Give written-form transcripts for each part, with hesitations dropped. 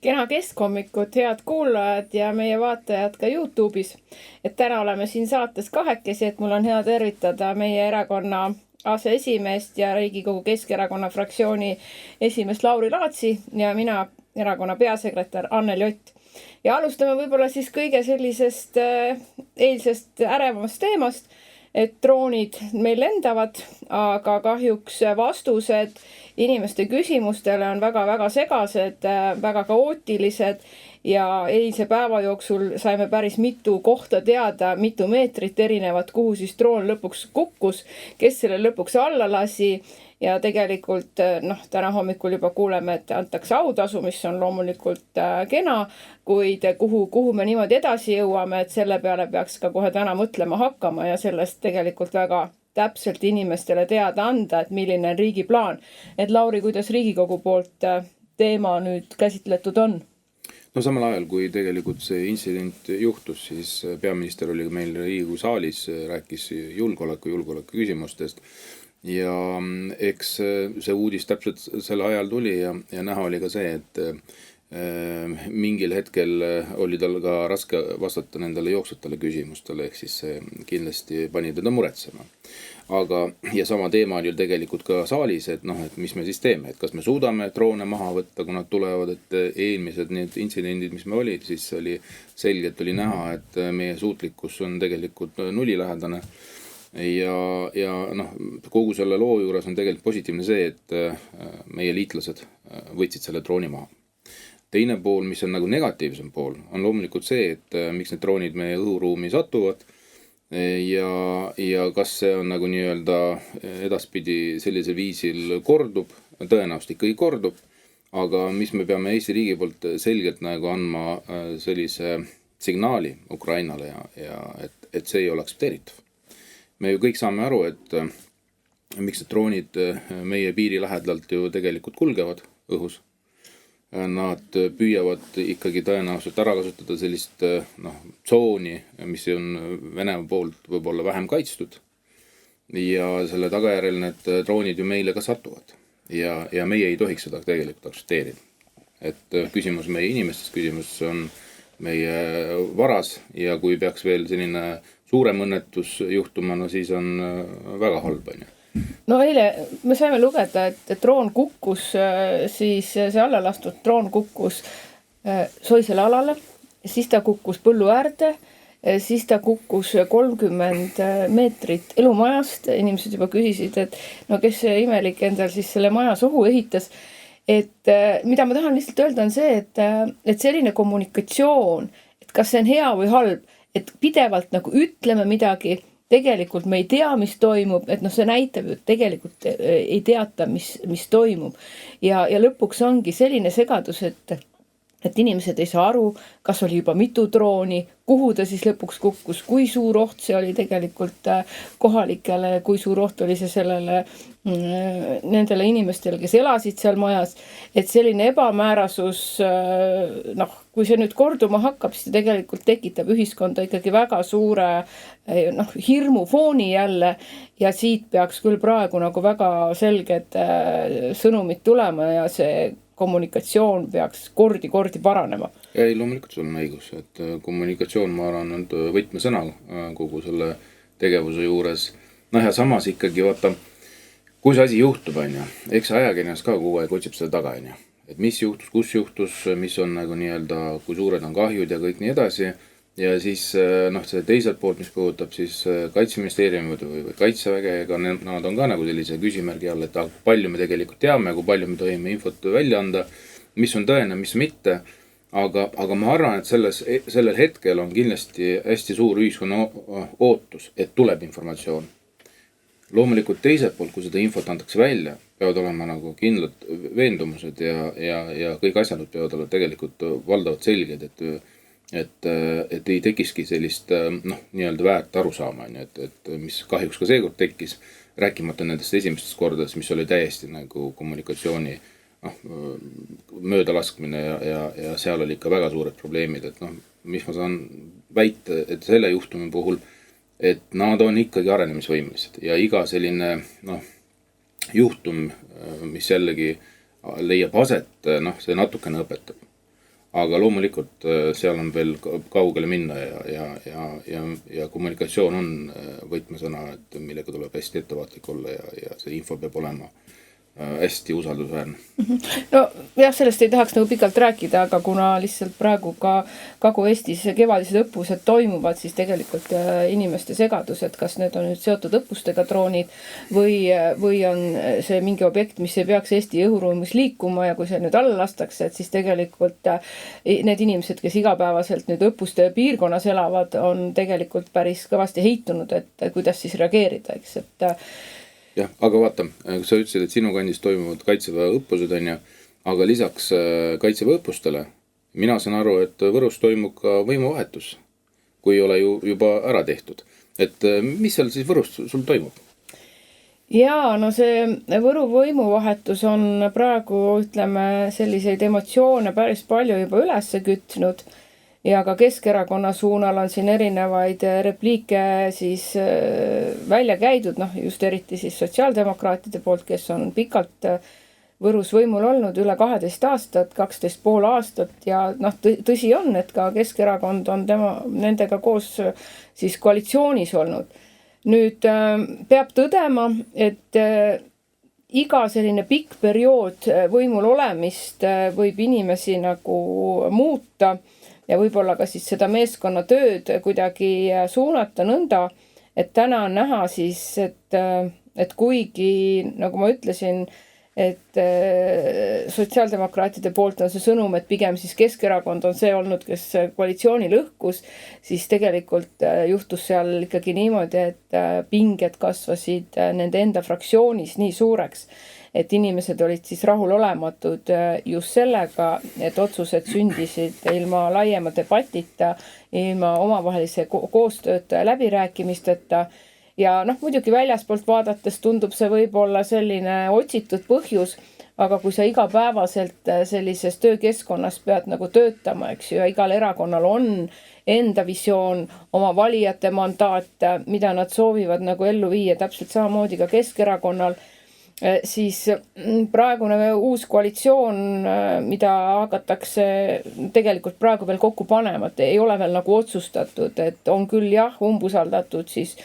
Kena keskhommikut, head kuulajad ja meie vaatajad ka YouTube'is. Et täna oleme siin saates kahekesi, et mul on hea tervitada meie erakonna aseesimeest ja Riigikogu Keskerakonna fraktsiooni esimeest Lauri Laatsi ja mina erakonna peasekretär Anneli Ott. Ja alustame võib-olla siis kõige sellisest eilsest ärevamast teemast, et droonid meil lendavad, aga kahjuks vastused inimeste küsimustele on väga-väga segased, väga kaootilised ja eilse päeva jooksul saime päris mitu kohta teada, mitu meetrit erinevat, kuhu siis droon lõpuks kukkus, kes selle lõpuks alla lasi. Ja tegelikult täna hommikul juba kuuleme, et antakse autasu, mis on loomulikult kena, kuid kuhu me niimoodi edasi jõuame, et selle peale peaks ka kohe täna mõtlema hakkama ja sellest tegelikult väga täpselt inimestele teada anda, et milline on riigi plaan. Et Lauri, kuidas Riigikogu poolt teema nüüd käsitletud on? No samal ajal, kui tegelikult see intsident juhtus, siis peaminister oli meil Riigikogu saalis, rääkis julgeoleku küsimustest. Ja eks see uudis täpselt selle ajal tuli ja näha oli ka see, et mingil hetkel oli tal ka raske vastata nendele jooksvatele küsimustele, ehk siis see kindlasti pani teda muretsema. Aga ja sama teema oli tegelikult ka saalis, et mis me siis teeme, et kas me suudame droone maha võtta, kui nad tulevad, et eelmised need intsidendid, mis me olid, siis oli selgelt oli näha, et meie suutlikkus on tegelikult nullilähedane. Ja kogu selle loo juures on tegelikult positiivne see, et meie liitlased võtsid selle drooni maha. Teine pool, mis on nagu negatiivsem pool, on loomulikult see, et miks need droonid meie õhuruumi satuvad ja kas see on nagu nii-öelda edaspidi sellisel viisil kordub, tõenäoliselt ikkagi kordub, aga mis me peame Eesti riigi poolt selgelt nagu andma sellise signaali Ukrainale ja et see ei ole aktsepteeritav. Me ju kõik saame aru, et miks need droonid meie piiri lähedalt ju tegelikult kulgevad õhus. Nad püüavad ikkagi tõenäoliselt ära kasutada sellist tsooni, mis on Venemaa poolt võib-olla vähem kaitstud. Ja selle tagajärjel need droonid ju meile ka satuvad. Ja meie ei tohiks seda tegelikult aktsepteerida. Et küsimus meie inimestest, küsimus on meie varas ja kui peaks veel selline suurem õnnetus juhtuma, siis on väga halb. No eile me saime lugeda, et droon kukkus, siis see allalastud droon kukkus soisele alale, siis ta kukkus põllu äärde, siis ta kukkus 30 meetrit elumajast. Inimesed juba küsisid, et kes see imelik endal siis selle maja sohu ehitas. Et mida ma tahan lihtsalt öelda on see, et selline kommunikatsioon, et kas see on hea või halb, et pidevalt nagu ütleme midagi, tegelikult me ei tea, mis toimub, et see näitab ju, et tegelikult ei teata, mis toimub. Ja lõpuks ongi selline segadus, et inimesed ei saa aru, kas oli juba mitu drooni, kuhu ta siis lõpuks kukkus, kui suur oht see oli tegelikult kohalikele, kui suur oht oli see sellele nendele inimestele, kes elasid seal majas. Et selline ebamäärasus, kui see nüüd korduma hakkab, siis tegelikult tekitab ühiskonda ikkagi väga suure hirmufooni jälle ja siit peaks küll praegu nagu väga selged sõnumid tulema ja see kommunikatsioon peaks kordi paranema. Ei, loomulikult sul on õigus, et kommunikatsioon, ma arvan, on võtmesõna kogu selle tegevuse juures. Ja samas ikkagi vaata, kui see asi juhtub, eks ajakirjandus ka kogu aeg otsib seda taga, et mis juhtus, kus juhtus, mis on nagu nii-öelda, kui suured on kahjud ja kõik nii edasi. Ja siis see teiselt poolt, mis puudutab siis Kaitseministeeriumi või Kaitseväge, nad on ka nagu sellise küsimärgi all, et palju me tegelikult teame, kui palju me tohime infot välja anda, mis on tõene, mis mitte. Aga ma arvan, et sellel hetkel on kindlasti hästi suur ühiskonna ootus, et tuleb informatsioon. Loomulikult teiselt poolt, kui seda infot antakse välja, peavad olema nagu kindlad veendumused ja kõik asjad peavad olla tegelikult valdavalt selged, et ei tekiski sellist nii-öelda väärt arusaama, et mis kahjuks ka seekord tekkis, rääkimata nendest esimestest kordades, mis oli täiesti nagu kommunikatsiooni möödalaskmine ja seal oli ikka väga suured probleemid, et mis ma saan väita, et selle juhtumi puhul, et nad on ikkagi arenemisvõimelised ja iga selline juhtum, mis jällegi leiab aset, see natukene õpetab. aga loomulikult seal on veel kaugele minna ja kommunikatsioon on võtmesõna, et millega tuleb hästi ettevaatlik olla ja see info peab olema hästi usaldusväärne. No jah, sellest ei tahaks nagu pikalt rääkida, aga kuna lihtsalt praegu ka Kagu-Eestis kevadised õppused toimuvad, siis tegelikult inimeste segadus, et kas need on nüüd seotud õppustega droonid või on see mingi objekt, mis ei peaks Eesti õhuruumis liikuma ja kui see nüüd alla lastakse, et siis tegelikult need inimesed, kes igapäevaselt nüüd õppuste piirkonnas elavad, on tegelikult päris kõvasti heitunud, et kuidas siis reageerida, eks, et jah, aga vaata, sa ütlesid, et sinu kandis toimuvad kaitseväe õppused on ja, aga lisaks kaitseväe õppustele mina saan aru, et Võrus toimub ka võimuvahetus, kui ei ole juba ära tehtud. Et mis seal siis Võrus sul toimub? Jaa, no see Võru võimuvahetus on praegu, ütleme, selliseid emotsioone päris palju juba üles kütnud ja ka Keskerakonna suunal on siin erinevaid repliike siis välja käidud, noh just eriti siis sotsiaaldemokraatide poolt, kes on pikalt Võrus võimul olnud üle 12 aastat, 12,5 aastat ja noh, tõsi on, et ka Keskerakond on nendega koos siis koalitsioonis olnud. Nüüd peab tõdema, et iga selline pikk periood võimul olemist võib inimesi nagu muuta ja võib-olla ka siis seda meeskonna tööd kuidagi suunata nõnda, et täna on näha siis, et kuigi, nagu ma ütlesin, et sotsiaaldemokraatide poolt on see sõnum, et pigem siis Keskerakond on see olnud, kes koalitsiooni lõhkus, siis tegelikult juhtus seal ikkagi niimoodi, et pinged kasvasid nende enda fraktsioonis nii suureks, et inimesed olid siis rahulolematud just sellega, et otsused sündisid ilma laiema debatita, ilma omavahelise koostööta ja läbirääkimisteta. Ja noh, muidugi väljaspoolt vaadates tundub see võib-olla selline otsitud põhjus, aga kui sa igapäevaselt sellises töökeskkonnas pead nagu töötama, eks ju, ja igal erakonnal on enda visioon, oma valijate mandaat, mida nad soovivad nagu ellu viia, täpselt samamoodi ka Keskerakonnal, siis praegune uus koalitsioon, mida hakatakse tegelikult praegu veel kokku panema, et ei ole veel nagu otsustatud, et on küll jah, umbusaldatud siis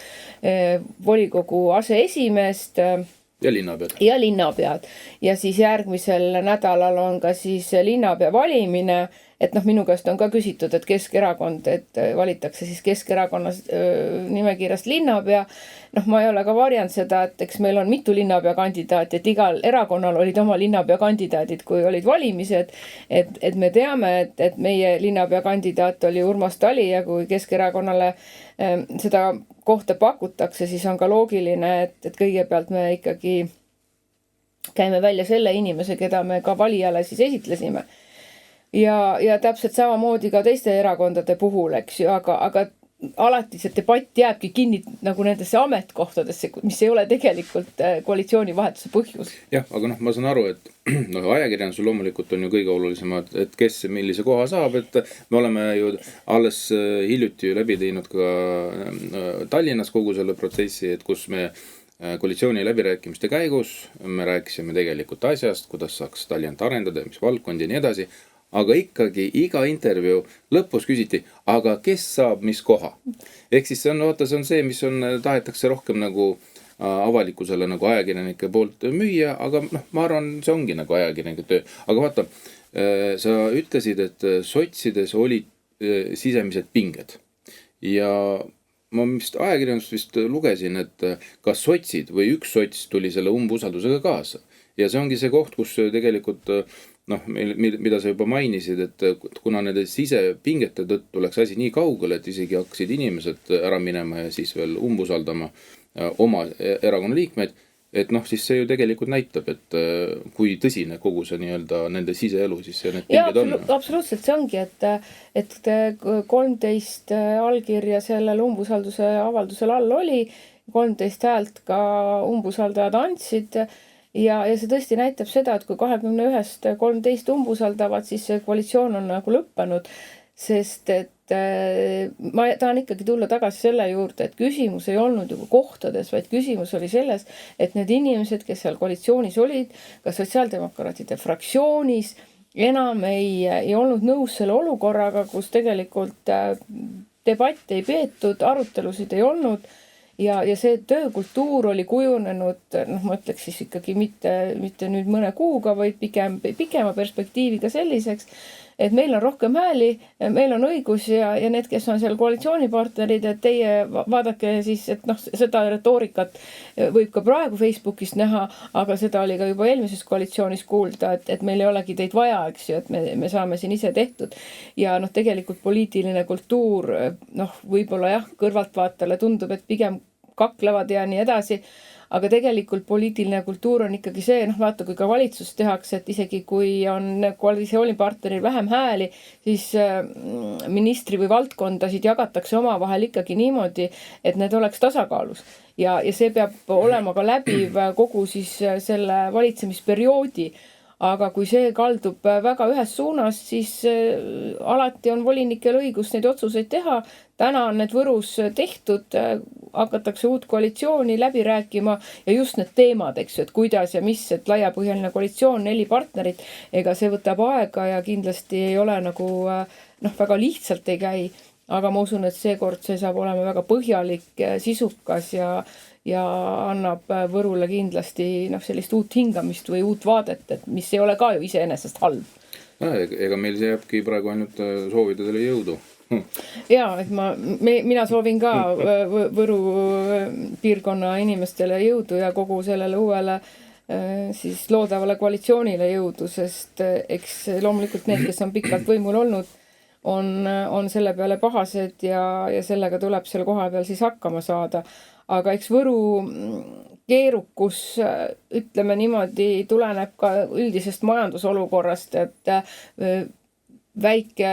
volikogu aseesimeest ja linnapead. Ja linnapead. Ja siis järgmisel nädalal on ka siis linnapea valimine, et noh, minu käest on ka küsitud, et Keskerakond, et valitakse siis Keskerakonna nimekirjast linnapea. Noh, ma ei ole ka varjanud seda, et eks meil on mitu linnapea kandidaati, et igal erakonnal olid oma linnapea kandidaadid, kui olid valimised, et me teame, et meie linnapea kandidaat oli Urmas Tali ja kui Keskerakonnale seda kohta pakutakse, siis on ka loogiline, et kõigepealt me ikkagi käime välja selle inimese, keda me ka valijale siis esitlesime. Ja täpselt samamoodi ka teiste erakondade puhul, eks ju, aga alati see debatt jääbki kinni nagu nendesse ametkohtadesse, mis ei ole tegelikult koalitsioonivahetuse põhjus. Jah, aga noh, ma saan aru, et noh, ajakirjandus loomulikult on ju kõige olulisemad, et kes millise koha saab, et me oleme ju alles hiljuti läbi teinud ka Tallinnas kogu selle protsessi, et kus me koalitsiooni läbirääkimiste käigus me rääkisime tegelikult asjast, kuidas saaks Tallinnat arendada ja mis valdkondi ja nii edasi. Aga ikkagi iga intervjuu lõpus küsiti, aga kes saab mis koha? Ehk siis see on see, mis tahetakse rohkem nagu avalikkusele nagu ajakirjanike poolt müüa, aga noh, ma arvan, see ongi nagu ajakirjanike töö. Aga vaata, sa ütlesid, et sotsides olid sisemised pinged. Ja ma ajakirjandust vist lugesin, et kas sotsid või üks sots tuli selle umbusaldusega kaasa. Ja see ongi see koht, kus tegelikult noh, mida sa juba mainisid, et kuna nende sisepingete tõttu läks asi nii kaugele, et isegi hakkasid inimesed ära minema ja siis veel umbusaldama oma erakonna liikmeid, et noh, siis see ju tegelikult näitab, et kui tõsine kogu see nii-öelda nende siseelu siis need pinged on. Absoluutselt see ongi, et 13 allkirja sellel umbusalduse avaldusel all oli, 13 häält ka umbusaldajad andsid. Ja see tõesti näitab seda, et kui 21-st 13 umbusaldavad, siis see koalitsioon on nagu lõppenud, sest et ma tahan ikkagi tulla tagasi selle juurde, et küsimus ei olnud juba kohtades, vaid küsimus oli selles, et need inimesed, kes seal koalitsioonis olid, ka sotsiaaldemokraatide fraktsioonis, enam ei olnud nõus selle olukorraga, kus tegelikult debatte ei peetud, arutelusid ei olnud ja see töökultuur oli kujunenud, ma ütleks siis ikkagi mitte nüüd mõne kuuga, vaid pikema perspektiiviga selliseks, et meil on rohkem hääli, meil on õigus ja need, kes on seal koalitsioonipartnerid, et teie vaadake siis, et seda retoorikat võib ka praegu Facebookist näha, aga seda oli ka juba eelmises koalitsioonis kuulda, et meil ei olegi teid vaja, eks ju, et me saame siin ise tehtud. Ja tegelikult poliitiline kultuur, võib-olla jah, kõrvaltvaatajale tundub, et pigem kaklevad ja nii edasi, aga tegelikult poliitiline kultuur on ikkagi see, vaata, kui ka valitsus tehakse, et isegi kui on koalitsioonipartneril vähem hääli, siis ministri või valdkondasid jagatakse omavahel ikkagi niimoodi, et need oleks tasakaalus. Ja see peab olema ka läbiv kogu siis selle valitsemisperioodi. Aga kui see kaldub väga ühes suunas, siis alati on volinikel õigus neid otsuseid teha. Täna on need Võrus tehtud, hakatakse uut koalitsiooni läbi rääkima ja just need teemad, eks ju, et kuidas ja mis, et laiapõhjaline koalitsioon, 4 partnerit, ega see võtab aega ja kindlasti ei ole nagu, väga lihtsalt ei käi. Aga ma usun, et seekord see saab olema väga põhjalik, sisukas ja annab Võrule kindlasti sellist uut hingamist või uut vaadet, et mis ei ole ka ju iseenesest halb. Ega meil see jääbki praegu ainult soovida teile jõudu. Ja, et mina soovin ka Võru piirkonna inimestele jõudu ja kogu sellele uuele siis loodavale koalitsioonile jõudu, sest eks loomulikult need, kes on pikalt võimul olnud, on selle peale pahased ja sellega tuleb selle koha peal siis hakkama saada. Aga eks Võru keerukus, ütleme niimoodi, tuleneb ka üldisest majandusolukorrast, et väike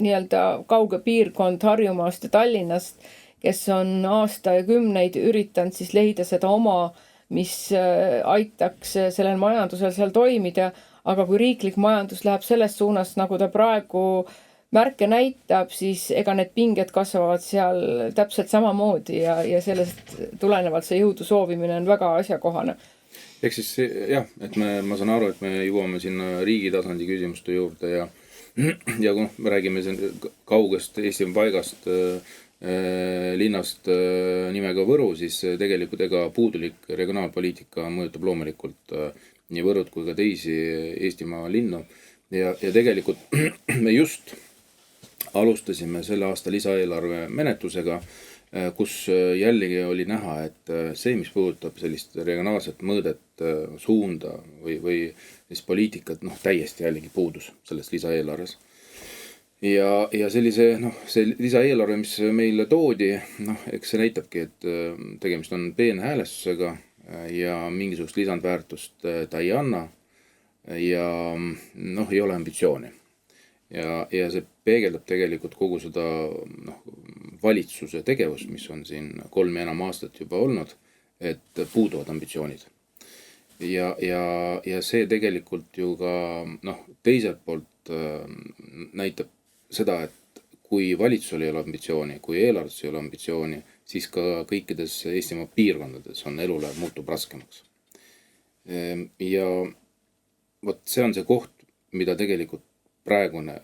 nii-öelda kauge piirkond Harjumaast ja Tallinnast, kes on aasta ja kümneid üritanud siis leida seda oma, mis aitaks sellel majandusel seal toimida, aga kui riiklik majandus läheb selles suunas, nagu ta praegu märke näitab, siis ega need pinged kasvavad seal täpselt samamoodi ja sellest tulenevalt see jõudu soovimine on väga asjakohane. Eks siis jah, et ma saan aru, et me jõuame sinna riigi tasandi küsimuste juurde ja kui me räägime kaugest Eesti paigast, linnast nimega Võru, siis tegelikult ega puudulik regionaalpoliitika mõjutab loomulikult nii Võrud kui ka teisi Eestimaa linnu ja tegelikult me just alustasime selle aasta lisaeelarve menetlusega, kus jällegi oli näha, et see, mis puudutab sellist regionaalset mõõdet, suunda või siis poliitikat, täiesti jällegi puudus selles lisaeelarves. Ja sellise, see lisaeelarve, mis meile toodi, eks see näitabki, et tegemist on peenhäälestusega ja mingisugust lisandväärtust ta ei anna ja ei ole ambitsiooni. Ja see peegeldab tegelikult kogu seda valitsuse tegevust, mis on siin 3 ja enam aastat juba olnud, et puuduvad ambitsioonid. Ja see tegelikult ju ka teiselt poolt näitab seda, et kui valitsusel ei ole ambitsiooni, kui eelarves ei ole ambitsiooni, siis ka kõikides Eestimaa piirkondades on elule muutub raskemaks. Ja see on see koht, mida tegelikult praegune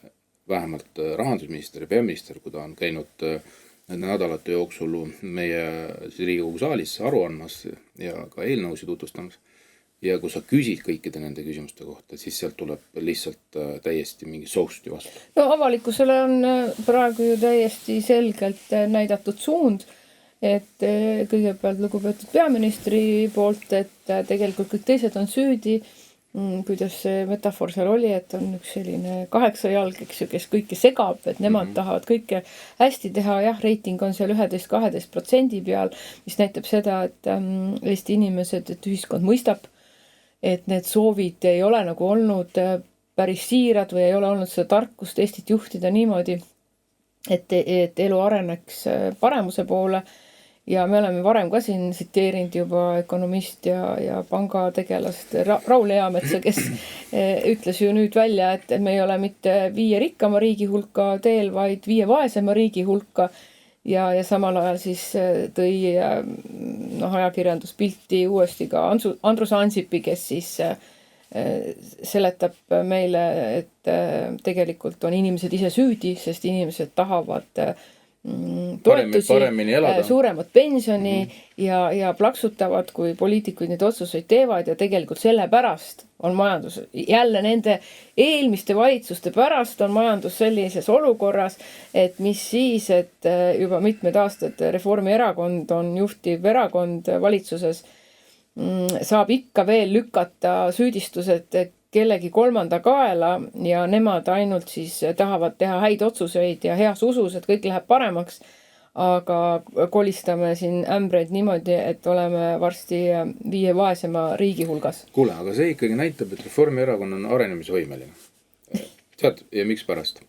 vähemalt rahandusminister ja peaminister, kui ta on käinud nädalate jooksul meie Riigikogu saalis aru andmas ja ka eelnõusid tutvustamas. Ja kui sa küsid kõikide nende küsimuste kohta, siis sealt tuleb lihtsalt täiesti mingi sohusti vastu. Avalikkusele on praegu ju täiesti selgelt näidatud suund, et kõigepealt lugupeetud peaministri poolt, et tegelikult kõik teised on süüdi, kuidas see metafoor seal oli, et on üks selline 8 jalg, eks ju, kes kõike segab, et nemad tahavad kõike hästi teha. Jah, reiting on seal 11-12% peal, mis näitab seda, et Eesti inimesed, et ühiskond mõistab, et need soovid ei ole nagu olnud päris siirad või ei ole olnud seda tarkust Eestit juhtida niimoodi, et elu areneks paremuse poole. Ja me oleme varem ka siin tsiteerinud juba ökonomist ja pangategelast Raul Eametsa, kes ütles ju nüüd välja, et me ei ole mitte 5 rikkama riigi hulka teel, vaid 5 vaesema riigi hulka. Ja samal ajal siis tõi ajakirjanduspilti uuesti ka Andrus Ansipi, kes siis seletab meile, et tegelikult on inimesed ise süüdi, sest inimesed tahavad toetusi, paremini elada. Suuremat pensioni ja plaksutavad, kui poliitikud neid otsuseid teevad ja tegelikult sellepärast on majandus, jälle nende eelmiste valitsuste pärast on majandus sellises olukorras, et mis siis, et juba mitmed aastad Reformierakond on juhtiv erakond valitsuses, saab ikka veel lükata süüdistused kellegi kolmanda kaela ja nemad ainult siis tahavad teha häid otsuseid ja heas usus, et kõik läheb paremaks, aga kolistame siin ämbreid niimoodi, et oleme varsti 5 vaesema riigi hulgas. Kuule, aga see ikkagi näitab, et Reformierakond on arenemisvõimeline. Tead, ja miks pärast?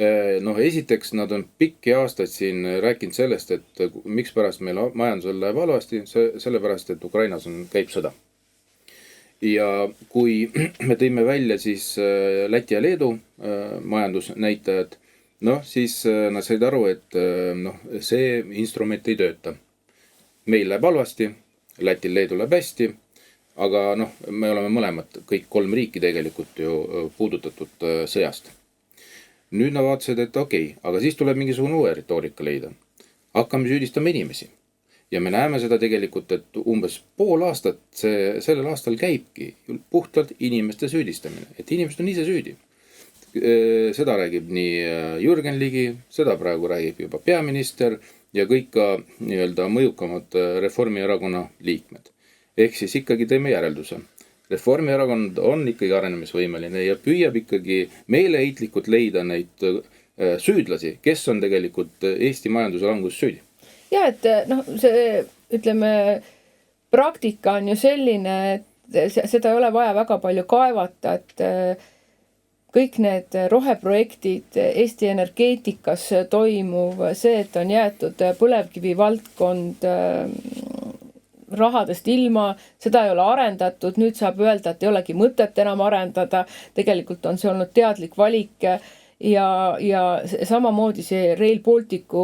Esiteks nad on pikki aastaid siin rääkinud sellest, et miks pärast meil majandusel läheb halvasti, sellepärast, et Ukrainas käib sõda. Ja kui me tõime välja siis Läti ja Leedu majandusnäitajad, siis nad said aru, et see instrument ei tööta. Meil läheb halvasti, Lätil, Leedul läheb hästi, aga me oleme mõlemad, kõik 3 riiki tegelikult ju puudutatud sõjast. Nüüd nad vaatasid, et okei, aga siis tuleb mingisugune uue retoorika leida. Hakkame süüdistama inimesi. Ja me näeme seda tegelikult, et umbes pool aastat sellel aastal käibki puhtalt inimeste süüdistamine. Et inimesed on ise süüdi. Seda räägib nii Jürgen Ligi, seda praegu räägib juba peaminister ja kõik ka nii-öelda mõjukamad Reformierakonna liikmed. Ehk siis ikkagi teeme järelduse. Reformierakond on ikkagi arenemisvõimeline ja püüab ikkagi meeleheitlikult leida neid süüdlasi, kes on tegelikult Eesti majanduse langus süüdi. Ja, et see, ütleme, praktika on ju selline, et seda ei ole vaja väga palju kaevata, et kõik need roheprojektid Eesti energeetikas toimuv, see, et on jäetud põlevkivi valdkond rahadest ilma, seda ei ole arendatud, nüüd saab öelda, et ei olegi mõtet enam arendada, tegelikult on see olnud teadlik valik ja samamoodi see Rail Balticu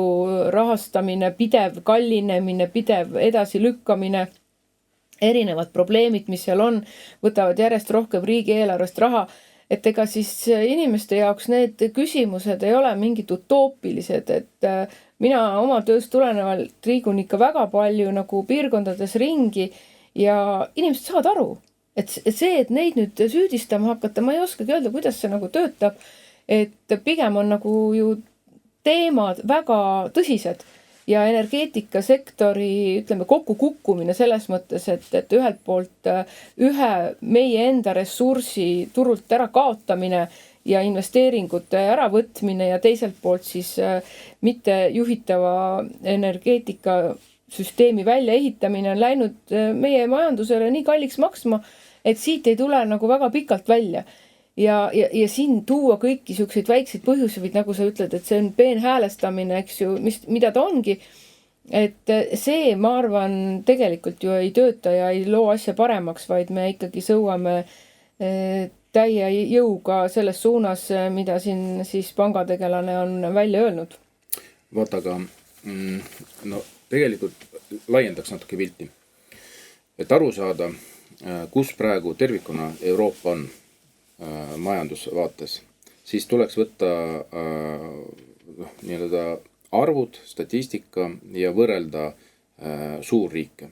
rahastamine, pidev kallinemine, pidev edasi lükkamine, erinevad probleemid, mis seal on, võtavad järjest rohkem riigieelarvest raha, et ega siis inimeste jaoks need küsimused ei ole mingid utoopilised, et mina oma tööst tulenevalt liigun ikka väga palju nagu piirkondades ringi ja inimesed saavad aru, et see, et neid nüüd süüdistama hakata, ma ei oskagi öelda, kuidas see nagu töötab, et pigem on nagu ju teemad väga tõsised ja energeetikasektori, ütleme, kokkukukkumine selles mõttes, et ühelt poolt ühe meie enda ressursi turult ära kaotamine ja investeeringute äravõtmine ja teiselt poolt siis mitte juhitava energeetikasüsteemi väljaehitamine on läinud meie majandusele nii kalliks maksma, et siit ei tule nagu väga pikalt välja. Ja siin tuua kõiki selliseid väikseid põhjuseid, nagu sa ütled, et see on peenhäälestamine, eks ju, mida ta ongi, et see, ma arvan, tegelikult ju ei tööta ja ei loo asja paremaks, vaid me ikkagi sõuame täie jõuga selles suunas, mida siin siis pangategelane on välja öelnud. Vaata, aga tegelikult laiendaks natuke pilti, et aru saada, kus praegu tervikuna Euroopa on majandusvaates, siis tuleks võtta nii-öelda arvud, statistika ja võrrelda suurriike.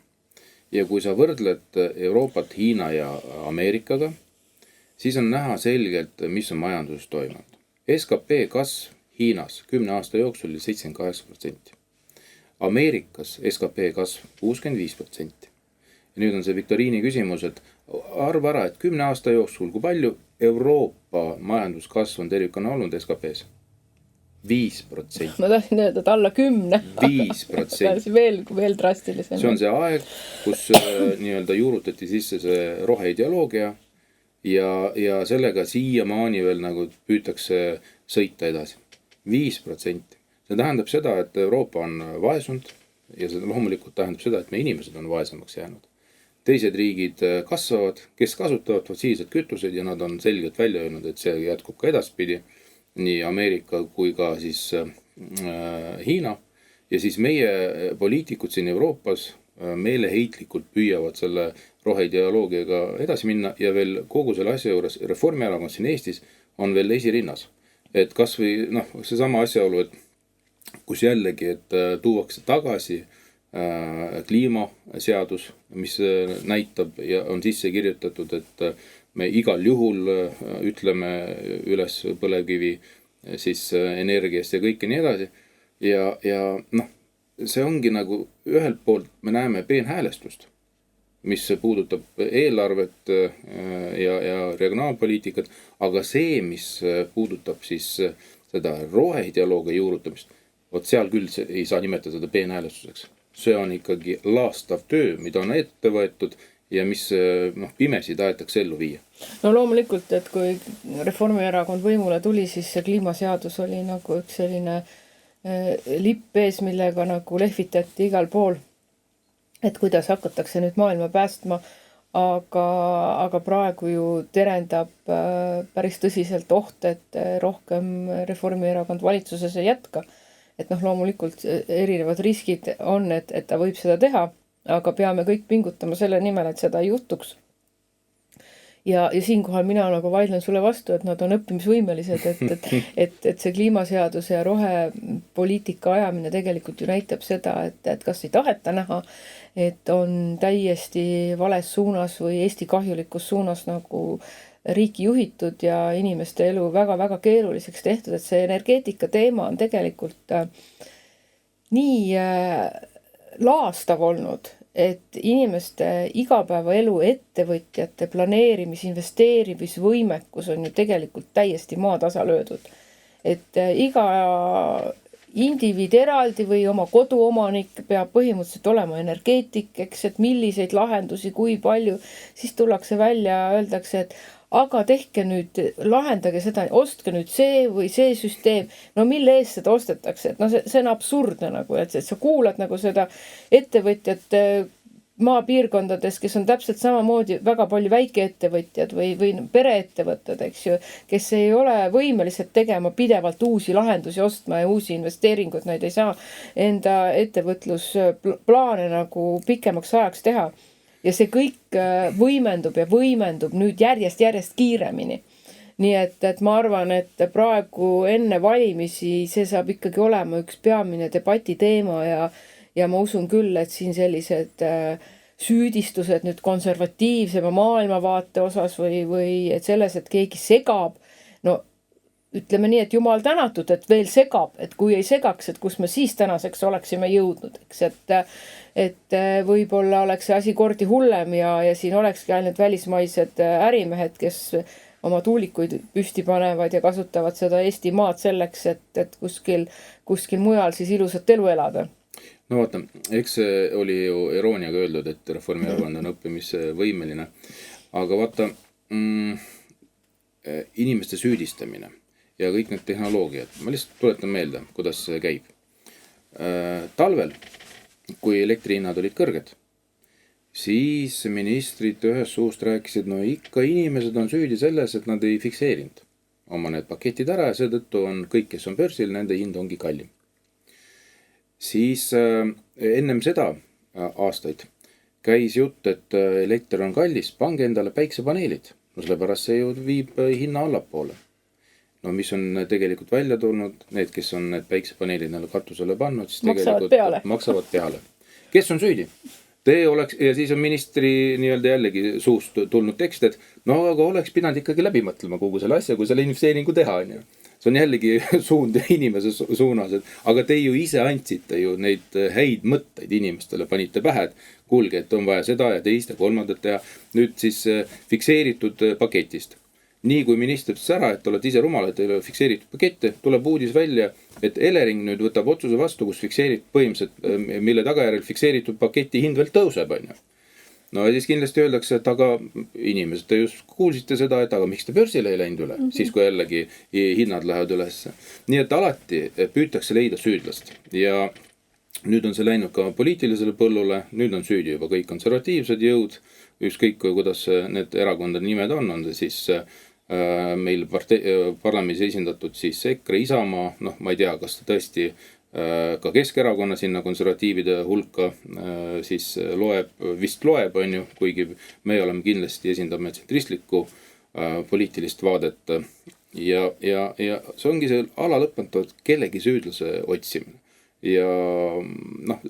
Ja kui sa võrdled Euroopat, Hiina ja Ameerikaga, siis on näha selgelt, mis on majanduses toimunud. SKP kasv Hiinas 10 aasta jooksul oli 78%. Ameerikas SKP kasv 65%. Ja nüüd on see viktoriini küsimus, et arva ära, et 10 aasta jooksul, kui palju Euroopa majanduskasv on tervikuna olnud SKP-s? 5%. Ma tahtsin öelda, et alla 10. 5%. Veel drastilisem. See on see aeg, kus nii-öelda juurutati sisse see roheideoloogia ja sellega siiamaani veel nagu püütakse sõita edasi. 5%. See tähendab seda, et Euroopa on vaesunud ja see loomulikult tähendab seda, et me inimesed on vaesemaks jäänud. Teised riigid kasvavad, kes kasutavad fossiilsed kütused ja nad on selgelt välja öelnud, et see jätkub ka edaspidi, nii Ameerika kui ka siis Hiina. Ja siis meie poliitikud siin Euroopas meeleheitlikult püüavad selle roheideoloogiaga edasi minna ja veel kogu selle asja juures Reformierakond siin Eestis on veel esirinnas. Et kas või seesama asjaolu, et kus jällegi, et tuuakse tagasi kliimaseadus, mis näitab ja on sisse kirjutatud, et me igal juhul ütleme üles põlevkivi siis energiast ja kõike nii edasi. Ja see ongi nagu ühelt poolt me näeme peenhäälestust, mis puudutab eelarvet ja regionaalpoliitikat, aga see, mis puudutab siis seda roheideoloogia juurutamist, vot seal küll ei saa nimetada seda peenhäälestuseks. See on ikkagi laastav töö, mida on ette võetud ja mis pimesi tahetakse ellu viia. No loomulikult, et kui Reformierakond võimule tuli, siis see kliimaseadus oli nagu üks selline lipp ees, millega nagu lehvitati igal pool, et kuidas hakatakse nüüd maailma päästma, aga praegu ju terendab päris tõsiselt oht, et rohkem Reformierakond valitsuses ei jätka. Et loomulikult erinevad riskid on, et ta võib seda teha, aga peame kõik pingutama selle nimel, et seda ei juhtuks. Ja siinkohal mina nagu vaidlen sulle vastu, et nad on õppimisvõimelised, et see kliimaseaduse ja rohepoliitika ajamine tegelikult ju näitab seda, et kas ei taheta näha, et on täiesti vales suunas või Eesti kahjulikus suunas nagu riiki juhitud ja inimeste elu väga-väga keeruliseks tehtud, et see energeetika teema on tegelikult nii laastav olnud, et inimeste igapäevaelu, ettevõtjate planeerimis, investeerimisvõimekus on ju tegelikult täiesti maatasa löödud. Et iga indiviid eraldi või oma koduomanik peab põhimõtteliselt olema energeetik, eks, et milliseid lahendusi, kui palju, siis tullakse välja ja öeldakse, et aga tehke nüüd, lahendage seda, ostke nüüd see või see süsteem, mille eest seda ostetakse, et see on absurdne nagu, et sa kuulad nagu seda ettevõtjat maapiirkondades, kes on täpselt samamoodi väga palju väikeettevõtjad või pereettevõtted, eks ju, kes ei ole võimelised tegema pidevalt uusi lahendusi ostma ja uusi investeeringuid, nad ei saa enda ettevõtlusplaane nagu pikemaks ajaks teha. Ja see kõik võimendub ja võimendub nüüd järjest kiiremini. Nii et ma arvan, et praegu enne valimisi see saab ikkagi olema üks peamine debati teema ja ma usun küll, et siin sellised süüdistused nüüd konservatiivsema maailmavaate osas või et selles, et keegi segab, ütleme nii, et jumal tänatud, et veel segab, et kui ei segaks, et kus me siis tänaseks oleksime jõudnud, eks, et võib-olla oleks see asi kordi hullem ja siin olekski ainult välismaised ärimehed, kes oma tuulikuid püsti panevad ja kasutavad seda Eesti maad selleks, et kuskil mujal siis ilusat elu elada. No vaata, eks see oli ju irooniaga öeldud, et Reformierakond on õppimisvõimeline, aga vaata, inimeste süüdistamine ja kõik need tehnoloogiad. Ma lihtsalt tuletan meelde, kuidas see käib. Talvel, kui elektrihinnad olid kõrged, siis ministrid ühest suust rääkisid, ikka inimesed on süüdi selles, et nad ei fikseerinud oma need paketid ära ja seetõttu on kõik, kes on börsil, nende hind ongi kallim. Siis ennem seda aastaid käis jutt, et elekter on kallis, pange endale päiksepaneelid. Sellepärast see ju viib hinna allapoole. Mis on tegelikult välja tulnud, need, kes on need päiksepaneelid näile katusele pannud, siis maksavad peale. Kes on süüdi? Ja siis on ministri nii-öelda jällegi suust tulnud tekst, et aga oleks pidanud ikkagi läbi mõtlema kogu selle asja, kui selle investeeringu teha. See on jällegi suund inimese suunas, aga te ju ise andsite ju neid häid mõtteid inimestele, panite pähe, et kuulge, et on vaja seda ja teist ja kolmandat teha. Nüüd siis fikseeritud paketist. Nii kui minister ütles ära, et olete ise rumalad, teil on fikseeritud pakette, tuleb uudis välja, et Elering nüüd võtab otsuse vastu, kus fikseeritud põhimõtteliselt, mille tagajärjel fikseeritud paketi hind veel tõuseb. Ja siis kindlasti öeldakse, et aga inimesed, te just kuulsite seda, et aga miks te börsile ei läinud üle, siis kui jällegi hinnad lähevad üles. Nii et alati püütakse leida süüdlast ja nüüd on see läinud ka poliitilisele põllule, nüüd on süüdi juba kõik konservatiivsed jõud, ükskõik kuidas need erakondade nimed on see siis meil parlamendis esindatud siis EKRE, Isamaa, ma ei tea, kas ta tõesti ka Keskerakonna sinna konservatiivide hulka siis vist loeb, on ju, kuigi me oleme kindlasti esindame tsentristlikku poliitilist vaadet ja see ongi see alalõpmatu kellegi süüdlase otsimine. Ja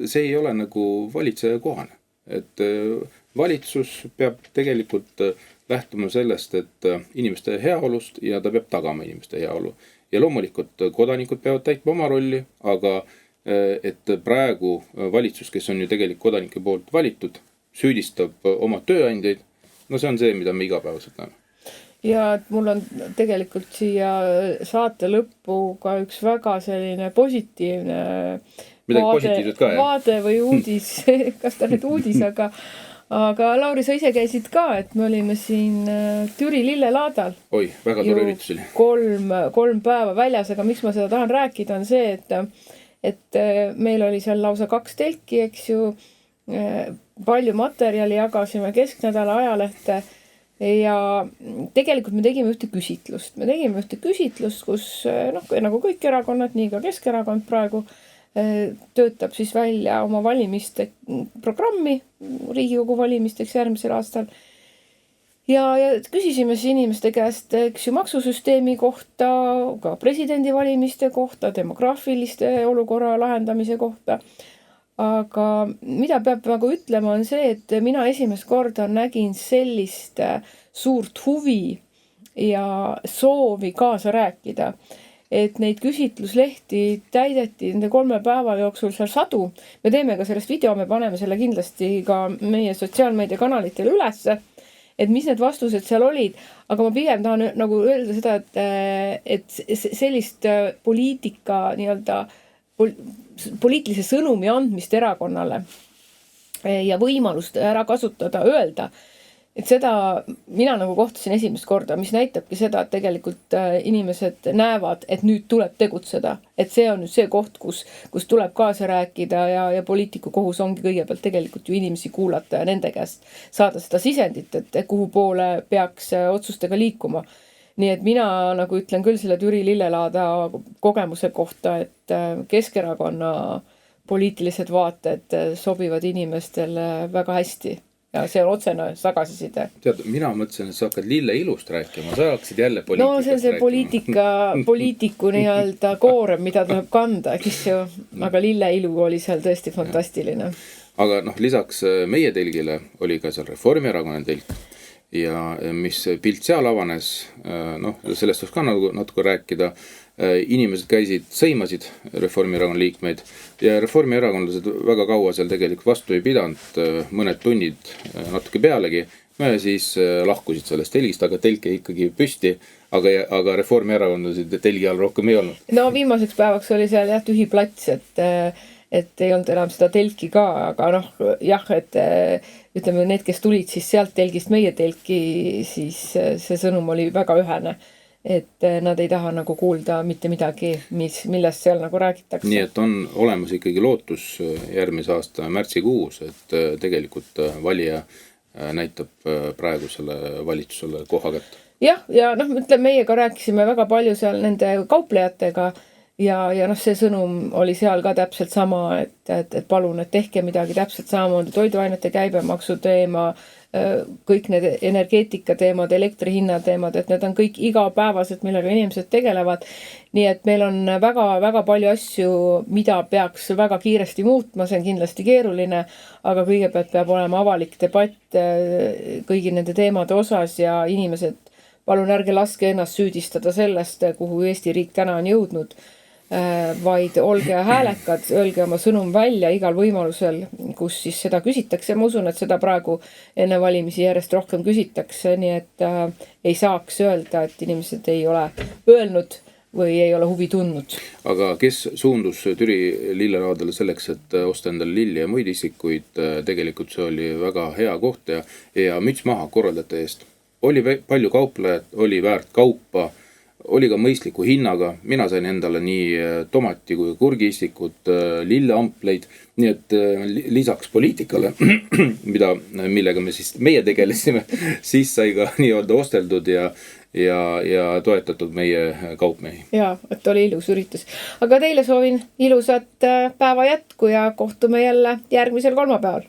see ei ole nagu valitseja kohane, et valitsus peab tegelikult lähtuma sellest, et inimeste heaolust ja ta peab tagama inimeste heaolu. Ja loomulikult kodanikud peavad täitma oma rolli, aga et praegu valitsus, kes on ju tegelikult kodanike poolt valitud, süüdistab oma tööandjaid, see on see, mida me igapäevaselt näeme. Ja et mul on tegelikult siia saate lõppu ka üks väga selline positiivne vaade või uudis, kas ta nüüd uudis, aga Lauri, sa ise käisid ka, et me olime siin Türi lillelaadal. Oi, väga tore üritus oli. 3 päeva väljas, aga miks ma seda tahan rääkida on see, et meil oli seal lausa 2 telki, eks ju, palju materjali jagasime Kesknädala ajalehte ja tegelikult me tegime ühte küsitlust. Me tegime ühte küsitlust, kus nagu kõik erakonnad, nii ka Keskerakond praegu töötab siis välja oma valimiste programmi Riigikogu valimisteks järgmisel aastal. Ja küsisime siis inimeste käest, eks ju, maksusüsteemi kohta, ka presidendi valimiste kohta, demograafiliste olukorra lahendamise kohta. Aga mida peab nagu ütlema on see, et mina esimest korda nägin sellist suurt huvi ja soovi kaasa rääkida, et neid küsitluslehti täideti nende 3 päeva jooksul seal 100. Me teeme ka sellest video, me paneme selle kindlasti ka meie sotsiaalmeediakanalitele ülesse, et mis need vastused seal olid, aga ma pigem tahan nagu öelda seda, et sellist poliitika nii-öelda poliitilise sõnumi andmist erakonnale ja võimalust ära kasutada, öelda, et seda mina nagu kohtasin esimest korda, mis näitabki seda, et tegelikult inimesed näevad, et nüüd tuleb tegutseda, et see on nüüd see koht, kus tuleb kaasa rääkida ja poliitiku kohus ongi kõigepealt tegelikult ju inimesi kuulata ja nende käest saada seda sisendit, et kuhu poole peaks otsustega liikuma. Nii et mina nagu ütlen küll selle Türi lillelaada kogemuse kohta, et Keskerakonna poliitilised vaated sobivad inimestele väga hästi ja see on otsene tagasiside. Tead, mina mõtlesin, et sa hakkad lille ilust rääkima, sa hakkasid jälle poliitikast rääkima. No see on see poliitiku nii-öelda koorem, mida tuleb kanda, eks ju, aga lille ilu oli seal tõesti fantastiline. Aga lisaks meie telgile oli ka seal Reformierakonna telk. Ja mis pilt seal avanes, sellest võiks ka natuke rääkida, inimesed käisid, sõimasid Reformierakonna liikmeid ja reformierakondlased väga kaua seal tegelikult vastu ei pidanud, mõned tunnid natuke pealegi, siis lahkusid sellest telgist, aga telk ikkagi püsti, aga reformierakondlased telgi all rohkem ei olnud. No viimaseks päevaks oli seal tühi plats, et ei olnud enam seda telki ka, aga et ütleme, need, kes tulid siis sealt telgist meie telki, siis see sõnum oli väga ühene, et nad ei taha nagu kuulda mitte midagi, millest seal nagu räägitakse. Nii et on olemas ikkagi lootus järgmise aasta märtsikuus, et tegelikult valija näitab praegusele valitsusele koha kätte. Ja ütleme, meiega rääkisime väga palju seal nende kauplejatega, ja see sõnum oli seal ka täpselt sama, et palun, et tehke midagi täpselt samamoodi, toiduainete käibemaksu teema, kõik need energeetika teemad, elektrihinna teemad, et need on kõik igapäevased, millega inimesed tegelevad. Nii et meil on väga palju asju, mida peaks väga kiiresti muutma, see on kindlasti keeruline, aga kõigepealt peab olema avalik debatt kõigi nende teemade osas ja inimesed, palun ärge laske ennast süüdistada sellest, kuhu Eesti riik täna on jõudnud, vaid olge häälekad, öelge oma sõnum välja igal võimalusel, kus siis seda küsitakse. Ma usun, et seda praegu enne valimisi järjest rohkem küsitakse, nii et ei saaks öelda, et inimesed ei ole öelnud või ei ole huvi tundnud. Aga kes suundus Türi lillelaadale selleks, et osta endale lilli ja muid isikuid, tegelikult see oli väga hea koht ja müts maha korraldajate eest. Oli palju kauplejad, oli väärt kaupa, oli ka mõistliku hinnaga, mina sain endale nii tomati kui kurgiistikut, lilleampleid, nii et lisaks poliitikale, millega meie tegelesime, siis sai ka nii-öelda osteldud ja toetatud meie kaupmehi. Ja, et oli ilus üritus. Aga teile soovin ilusat päeva jätku ja kohtume jälle järgmisel kolmapäeval.